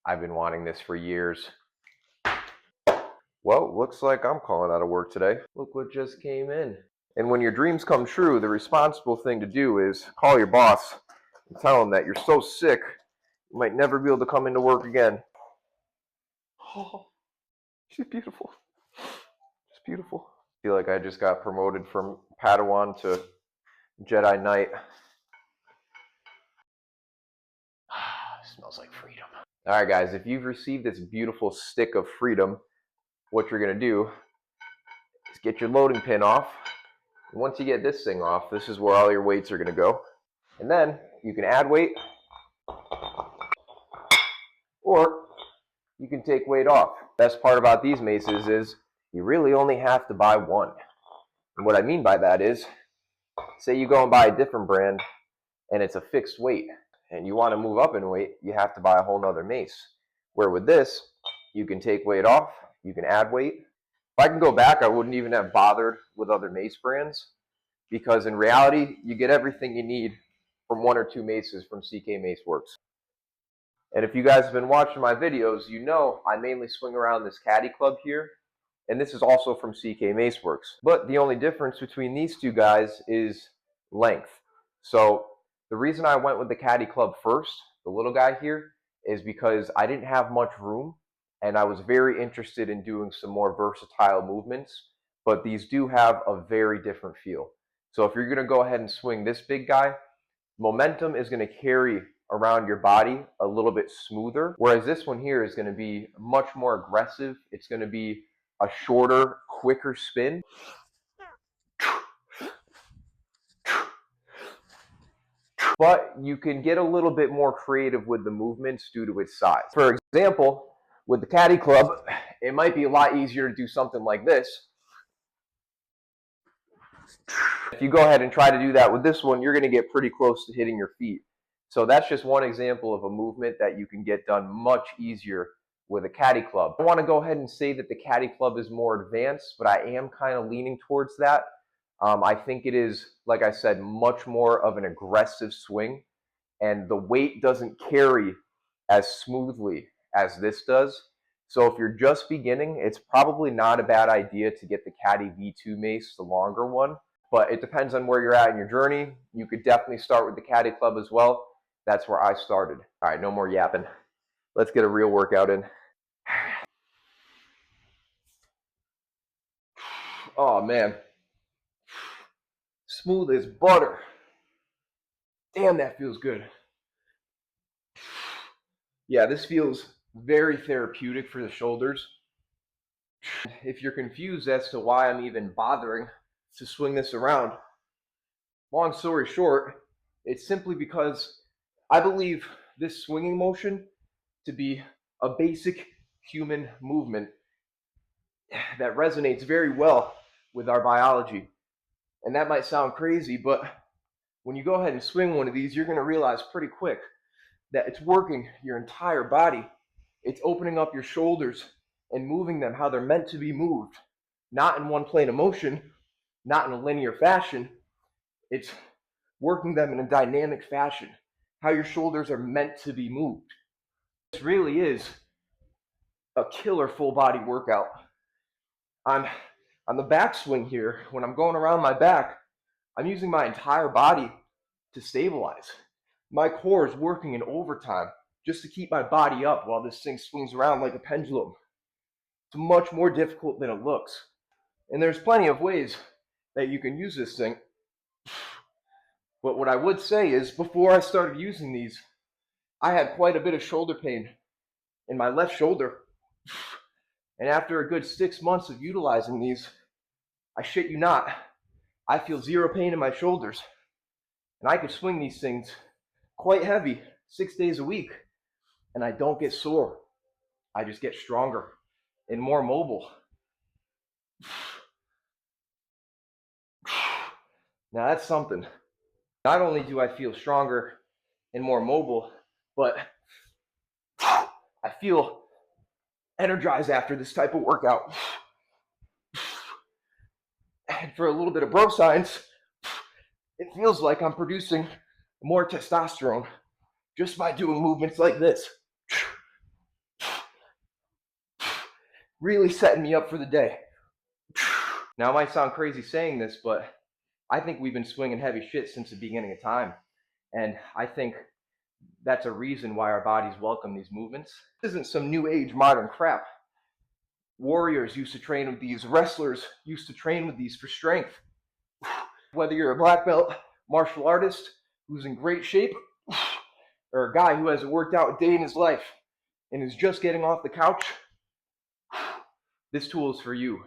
I've been wanting this for years. Well, looks like I'm calling out of work today. Look what just came in. And when your dreams come true, the responsible thing to do is call your boss and tell him that you're so sick, you might never be able to come into work again. Oh, she's beautiful. She's beautiful. I feel like I just got promoted from Padawan to Jedi Knight. Smells like freedom. All right, guys, if you've received this beautiful stick of freedom, what you're going to do is get your loading pin off. And once you get this thing off, this is where all your weights are going to go. And then you can add weight, or you can take weight off. Best part about these maces is you really only have to buy one. And what I mean by that is, say you go and buy a different brand and it's a fixed weight, and you want to move up in weight, you have to buy a whole nother mace. Where with this, you can take weight off, you can add weight. If I can go back, I wouldn't even have bothered with other mace brands, because in reality, you get everything you need from one or two maces from CK Mace Works. And if you guys have been watching my videos, you know I mainly swing around this caddy club here, and this is also from CK Mace Works. But the only difference between these two guys is length. So the reason I went with the caddy club first, the little guy here, is because I didn't have much room, and I was very interested in doing some more versatile movements, but these do have a very different feel. So if you're going to go ahead and swing this big guy, momentum is going to carry around your body a little bit smoother, whereas this one here is going to be much more aggressive. It's going to be a shorter, quicker spin. But you can get a little bit more creative with the movements due to its size. For example, with the caddy club, it might be a lot easier to do something like this. If you go ahead and try to do that with this one, you're going to get pretty close to hitting your feet. So that's just one example of a movement that you can get done much easier with a caddy club. I want to go ahead and say that the caddy club is more advanced, but I am kind of leaning towards that. I think it is, like I said, much more of an aggressive swing, and the weight doesn't carry as smoothly as this does. So if you're just beginning, it's probably not a bad idea to get the Caddy V2 mace, the longer one. But it depends on where you're at in your journey. You could definitely start with the Caddy Club as well. That's where I started. All right, no more yapping. Let's get a real workout in. Oh, man. Smooth as butter. Damn, that feels good. Yeah, this feels very therapeutic for the shoulders. If you're confused as to why I'm even bothering to swing this around, long story short, it's simply because I believe this swinging motion to be a basic human movement that resonates very well with our biology. And that might sound crazy, but when you go ahead and swing one of these, you're going to realize pretty quick that it's working your entire body. It's opening up your shoulders and moving them how they're meant to be moved, not in one plane of motion, not in a linear fashion. It's working them in a dynamic fashion, how your shoulders are meant to be moved. This really is a killer full body workout. On the backswing here, when I'm going around my back, I'm using my entire body to stabilize. My core is working in overtime just to keep my body up while this thing swings around like a pendulum. It's much more difficult than it looks. And there's plenty of ways that you can use this thing. But what I would say is, before I started using these, I had quite a bit of shoulder pain in my left shoulder. And after a good 6 months of utilizing these, I shit you not, I feel zero pain in my shoulders. And I could swing these things quite heavy 6 days a week, and I don't get sore. I just get stronger and more mobile. Now that's something. Not only do I feel stronger and more mobile, but I feel energized after this type of workout. And for a little bit of bro science, it feels like I'm producing more testosterone just by doing movements like this. really setting me up for the day. Now, it might sound crazy saying this, but I think we've been swinging heavy shit since the beginning of time. And I think that's a reason why our bodies welcome these movements. This isn't some new age modern crap. Warriors used to train with these, wrestlers used to train with these for strength. Whether you're a black belt martial artist who's in great shape, or a guy who hasn't worked out a day in his life and is just getting off the couch, this tool is for you.